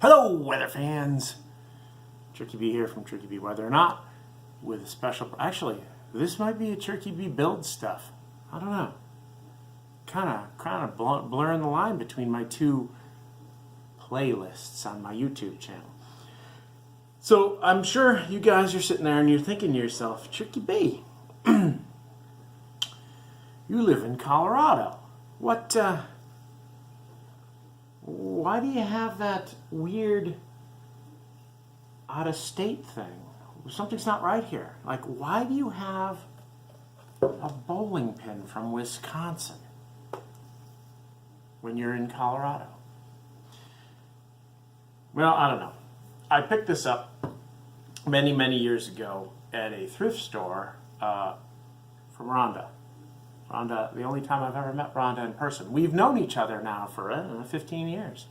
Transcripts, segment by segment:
Hello, weather fans! CherkyB here from CherkyB Weather or Not with a special... Actually, this might be a CherkyB build stuff. I don't know. Kind of blurring the line between my two playlists on my YouTube channel. So, I'm sure you guys are sitting there and you're thinking to yourself, CherkyB, you live in Colorado. Why do you have that weird out-of-state thing? Something's not right here. Like, why do you have a bowling pin from Wisconsin when you're in Colorado? Well, I don't know. I picked this up many, many years ago at a thrift store from Rhonda. Rhonda, the only time I've ever met Rhonda in person. We've known each other now for 15 years,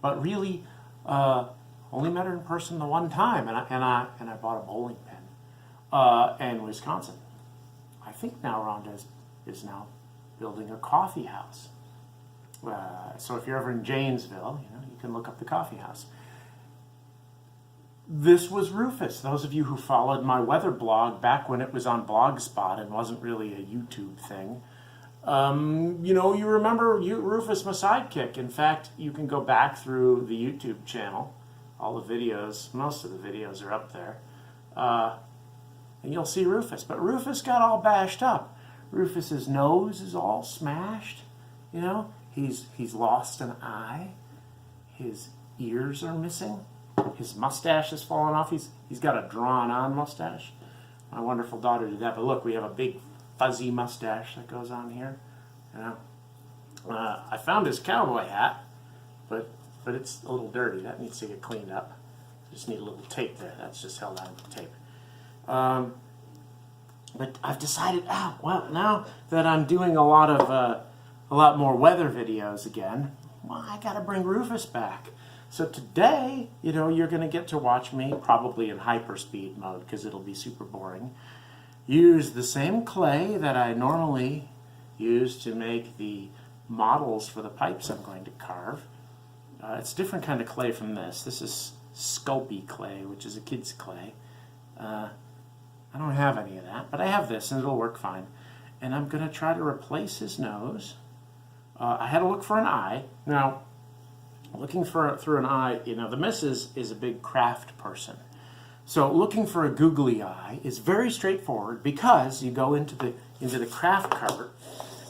but really only met her in person the one time, and I bought a bowling pin in Wisconsin. I think now Rhonda is now building a coffee house. So if you're ever in Janesville, you can look up the coffee house. This was Rufus. Those of you who followed my weather blog back when it was on Blogspot and wasn't really a YouTube thing, you remember Rufus, my sidekick. In fact, you can go back through the YouTube channel. All the videos, most of the videos are up there. And you'll see Rufus. But Rufus got all bashed up. Rufus's nose is all smashed. He's lost an eye. His ears are missing. His mustache has fallen off. He's got a drawn-on mustache. My wonderful daughter did that. But look, we have a big fuzzy mustache that goes on here. I found his cowboy hat, but it's a little dirty. That needs to get cleaned up. Just need a little tape there. That's just held on with tape. But I've decided, now that I'm doing a lot more weather videos again, well, I got to bring Rufus back. So today, you're going to get to watch me, probably in hyperspeed mode, because it'll be super boring, use the same clay that I normally use to make the models for the pipes I'm going to carve. It's a different kind of clay from this. This is CherkyB clay, which is a kid's clay. I don't have any of that, but I have this, and it'll work fine. And I'm going to try to replace his nose. I had to look for an eye. Now, looking through an eye, the missus is a big craft person. So looking for a googly eye is very straightforward because you go into the craft cart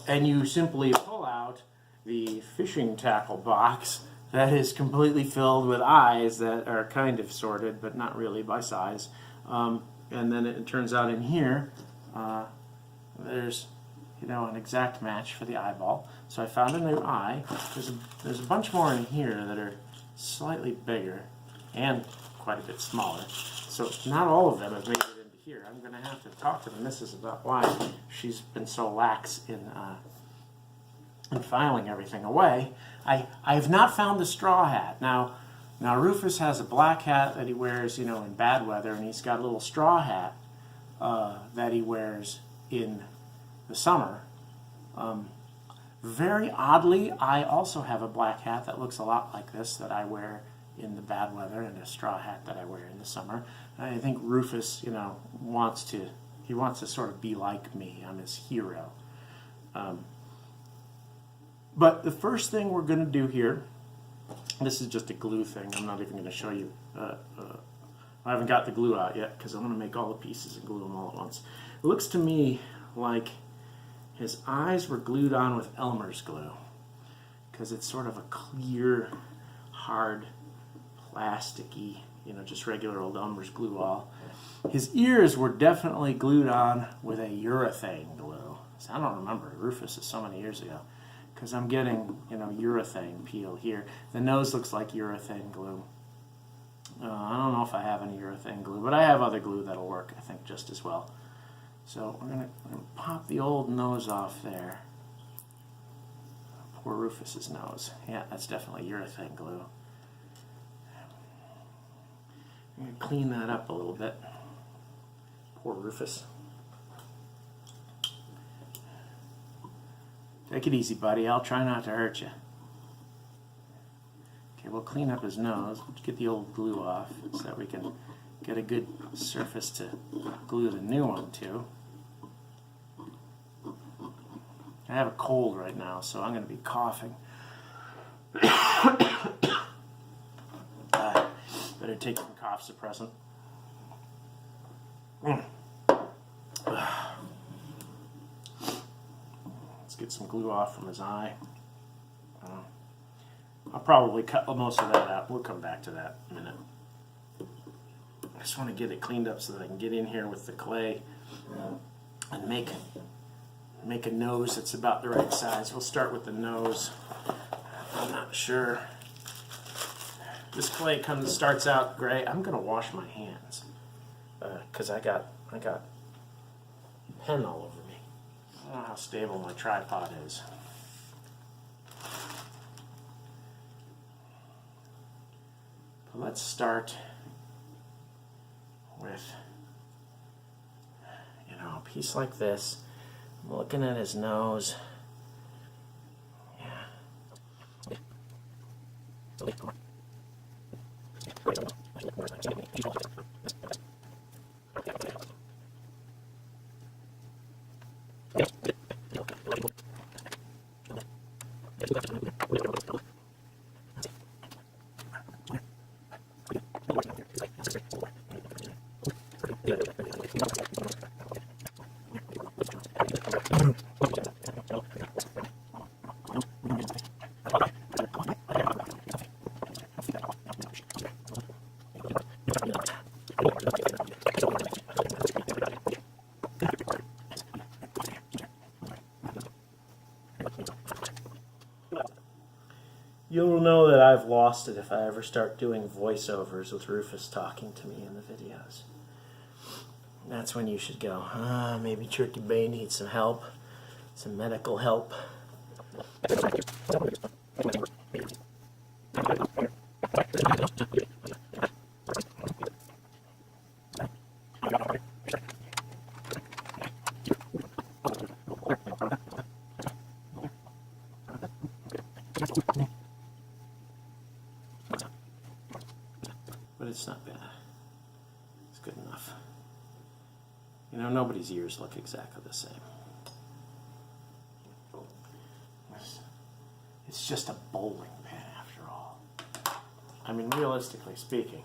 and you simply pull out the fishing tackle box that is completely filled with eyes that are kind of sorted, but not really by size. And then it turns out in here, there's an exact match for the eyeball. So I found a new eye. There's a bunch more in here that are slightly bigger and quite a bit smaller. So not all of them have made it into here. I'm going to have to talk to the missus about why she's been so lax in filing everything away. I've not found the straw hat. Now Rufus has a black hat that he wears, in bad weather, and he's got a little straw hat that he wears in the summer. Very oddly, I also have a black hat that looks a lot like this that I wear in the bad weather, and a straw hat that I wear in the summer. I think Rufus, wants to sort of be like me. I'm his hero. But the first thing we're going to do here, this is just a glue thing. I'm not even going to show you. I haven't got the glue out yet because I'm going to make all the pieces and glue them all at once. It looks to me like his eyes were glued on with Elmer's glue because it's sort of a clear, hard, plasticky, just regular old Elmer's glue all. His ears were definitely glued on with a urethane glue. So I don't remember. Rufus is so many years ago because I'm getting, urethane peel here. The nose looks like urethane glue. I don't know if I have any urethane glue, but I have other glue that'll work, I think, just as well. So we're going to pop the old nose off there. Poor Rufus's nose. Yeah, that's definitely urethane glue. I'm going to clean that up a little bit. Poor Rufus. Take it easy, buddy. I'll try not to hurt you. Okay, we'll clean up his nose. We'll get the old glue off so that we can get a good surface to glue the new one to. I have a cold right now, so I'm going to be coughing. Better take some cough suppressant. Let's get some glue off from his eye. I'll probably cut most of that out. We'll come back to that in a minute. I just want to get it cleaned up so that I can get in here with the clay and make a nose that's about the right size. We'll start with the nose. I'm not sure. This clay starts out gray. I'm gonna wash my hands because I got pen all over me. I don't know how stable my tripod is. But let's start with, a piece like this. I'm looking at his nose. Yeah. You'll know that I've lost it if I ever start doing voiceovers with Rufus talking to me in the videos. That's when you should go, maybe CherkyB needs some help, some medical help. But it's not bad. It's good enough. Nobody's ears look exactly the same. It's just a bowling pin after all. I mean, realistically speaking,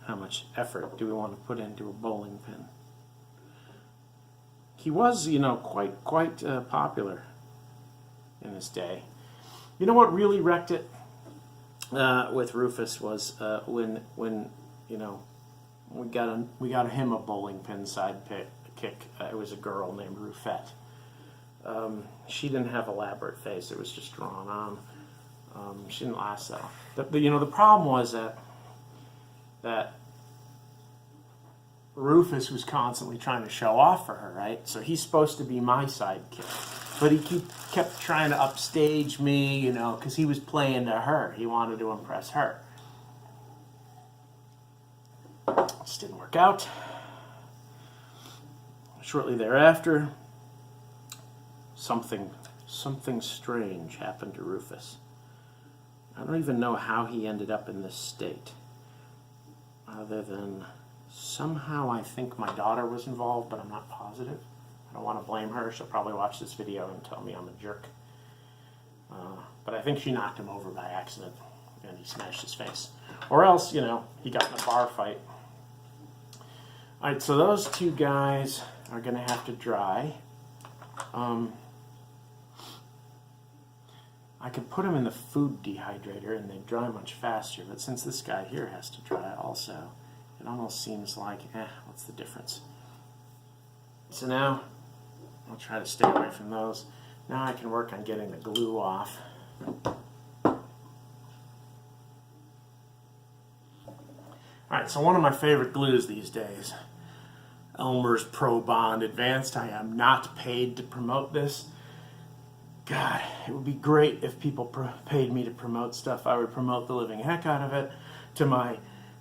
how much effort do we want to put into a bowling pin? He was, quite popular in his day. You know what really wrecked it with Rufus was when we got him a bowling pin kick. It was a girl named Rufette. She didn't have elaborate face; it was just drawn on. She didn't last that long. The problem was that Rufus was constantly trying to show off for her, right? So he's supposed to be my sidekick, but he kept trying to upstage me, because he was playing to her. He wanted to impress her. Just didn't work out. Shortly thereafter, something strange happened to Rufus. I don't even know how he ended up in this state, other than somehow I think my daughter was involved, but I'm not positive. I don't want to blame her. She'll probably watch this video and tell me I'm a jerk. But I think she knocked him over by accident, and he smashed his face. Or else, he got in a bar fight. All right, so those two guys are going to have to dry. I could put them in the food dehydrator and they'd dry much faster, but since this guy here has to dry also, it almost seems like, what's the difference? So now, I'll try to stay away from those. Now I can work on getting the glue off. Alright, so one of my favorite glues these days, Elmer's Pro Bond Advanced. I am not paid to promote this. God, it would be great if people paid me to promote stuff. I would promote the living heck out of it to my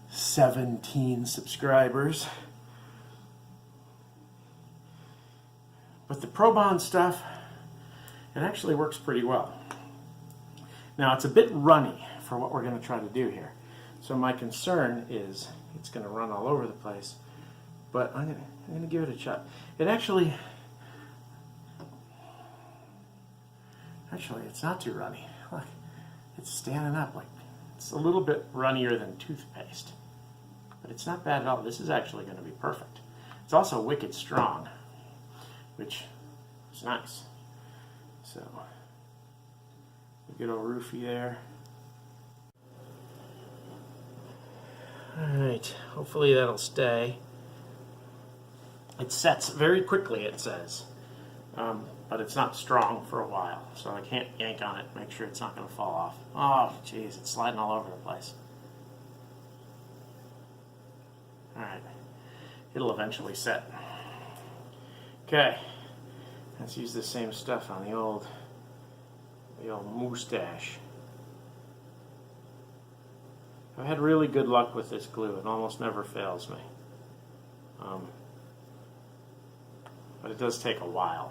17 subscribers. But the Pro Bond stuff, it actually works pretty well. Now it's a bit runny for what we're going to try to do here. So my concern is it's going to run all over the place, but I'm going to give it a shot. It actually, it's not too runny. Look, it's standing up like, it's a little bit runnier than toothpaste, but it's not bad at all. This is actually going to be perfect. It's also wicked strong, which is nice. So, good old roofie there. Alright, hopefully that'll stay. It sets very quickly, it says, but it's not strong for a while, so I can't yank on it, make sure it's not going to fall off. Oh, jeez, it's sliding all over the place. Alright, it'll eventually set. Okay, let's use the same stuff on the old moustache. I've had really good luck with this glue. It almost never fails me. But it does take a while.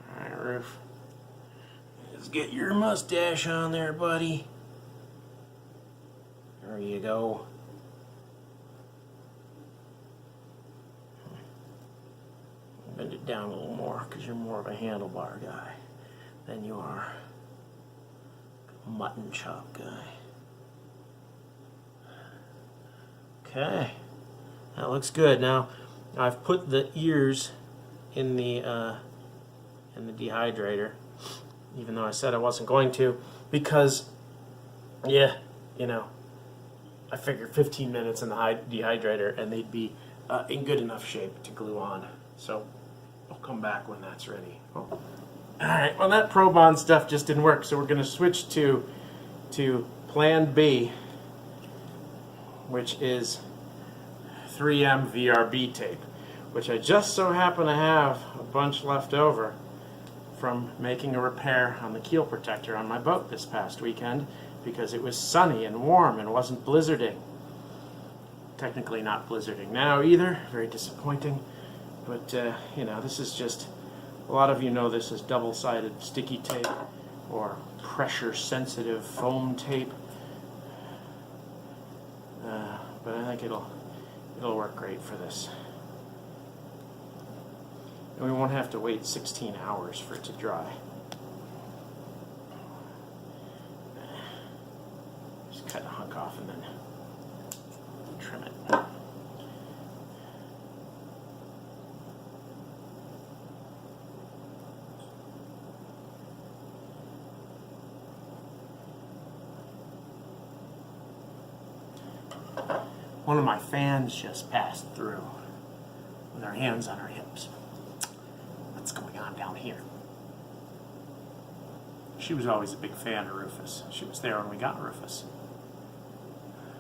Alright, Roof. Let's get your mustache on there, buddy. There you go. Bend it down a little more because you're more of a handlebar guy than you are a mutton chop guy. Okay, that looks good. Now I've put the ears in the dehydrator, even though I said I wasn't going to, because yeah, you know, I figured 15 minutes in the dehydrator and they'd be in good enough shape to glue on. So I'll come back when that's ready. Oh. Alright, well that Pro-Bond stuff just didn't work, so we're going to switch to Plan B, which is 3M VRB tape, which I just so happen to have a bunch left over from making a repair on the keel protector on my boat this past weekend because it was sunny and warm and wasn't blizzarding. Technically not blizzarding now either, very disappointing. But, you know, this is just, a lot of you know this as double-sided sticky tape or pressure-sensitive foam tape. But I think it'll work great for this. And we won't have to wait 16 hours for it to dry. Just cut a hunk off and then trim it. One of my fans just passed through with her hands on her hips. What's going on down here? She was always a big fan of Rufus. She was there when we got Rufus.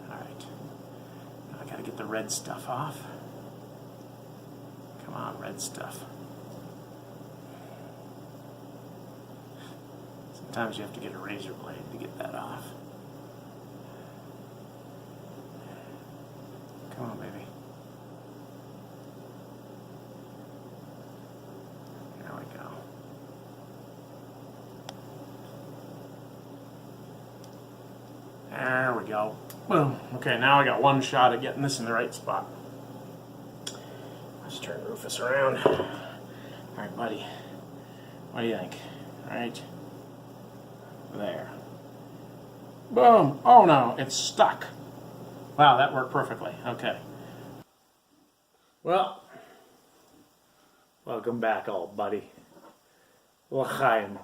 Alright. Now I gotta get the red stuff off. Come on, red stuff. Sometimes you have to get a razor blade to get that off. Come on, baby. There we go. There we go. Boom. Okay, now I got one shot at getting this in the right spot. Let's turn Rufus around. Alright, buddy. What do you think? Alright. There. Boom. Oh no, it's stuck. Wow, that worked perfectly. Okay. Well, welcome back, old buddy. L'chaim.